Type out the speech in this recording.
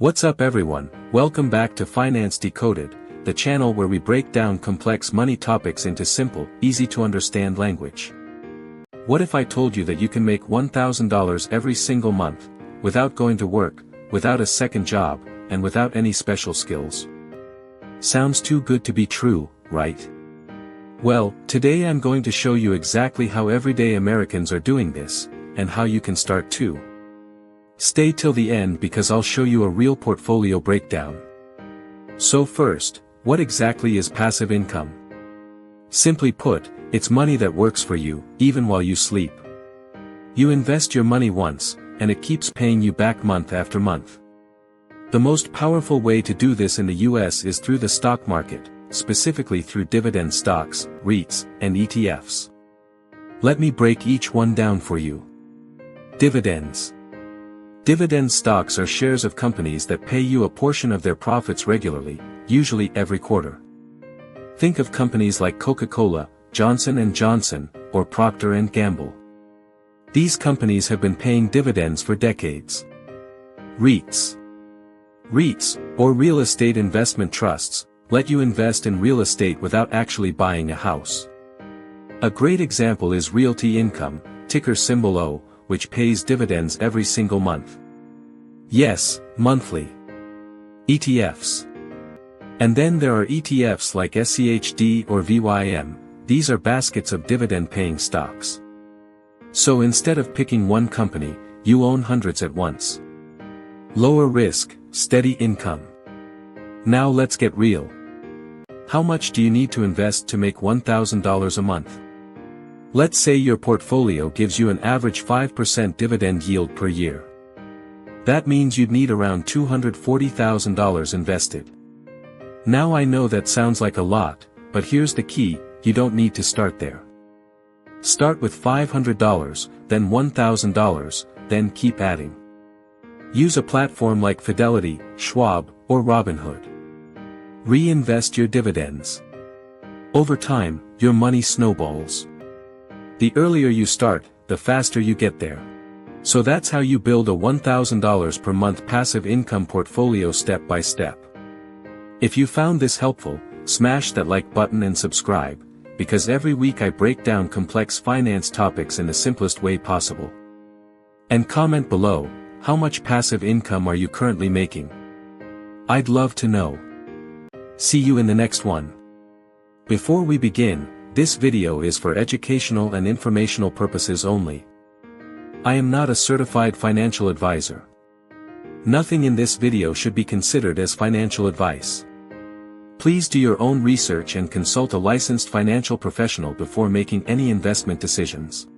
What's up everyone, welcome back to Finance Decoded, the channel where we break down complex money topics into simple, easy to understand language. What if I told you that you can make $1,000 every single month, without going to work, without a second job, and without any special skills? Sounds too good to be true, right? Well, today I'm going to show you exactly how everyday Americans are doing this, and how you can start too. Stay till the end because I'll show you a real portfolio breakdown. So first, what exactly is passive income? Simply put, it's money that works for you, even while you sleep. You invest your money once, and it keeps paying you back month after month. The most powerful way to do this in the US is through the stock market, specifically through dividend stocks, REITs, and ETFs. Let me break each one down for you. Dividends. Dividend stocks are shares of companies that pay you a portion of their profits regularly, usually every quarter. Think of companies like Coca-Cola, Johnson & Johnson, or Procter & Gamble. These companies have been paying dividends for decades. REITs. REITs, or real estate investment trusts, let you invest in real estate without actually buying a house. A great example is Realty Income, ticker symbol O, which pays dividends every single month. Yes, monthly. ETFs. And then there are ETFs like SCHD or VYM, these are baskets of dividend-paying stocks. So instead of picking one company, you own hundreds at once. Lower risk, steady income. Now let's get real. How much do you need to invest to make $1,000 a month? Let's say your portfolio gives you an average 5% dividend yield per year. That means you'd need around $240,000 invested. Now I know that sounds like a lot, but here's the key, you don't need to start there. Start with $500, then $1,000, then keep adding. Use a platform like Fidelity, Schwab, or Robinhood. Reinvest your dividends. Over time, your money snowballs. The earlier you start, the faster you get there. So that's how you build a $1,000 per month passive income portfolio step by step. If you found this helpful, smash that like button and subscribe, because every week I break down complex finance topics in the simplest way possible. And comment below, how much passive income are you currently making? I'd love to know. See you in the next one. Before we begin, this video is for educational and informational purposes only. I am not a certified financial advisor. Nothing in this video should be considered as financial advice. Please do your own research and consult a licensed financial professional before making any investment decisions.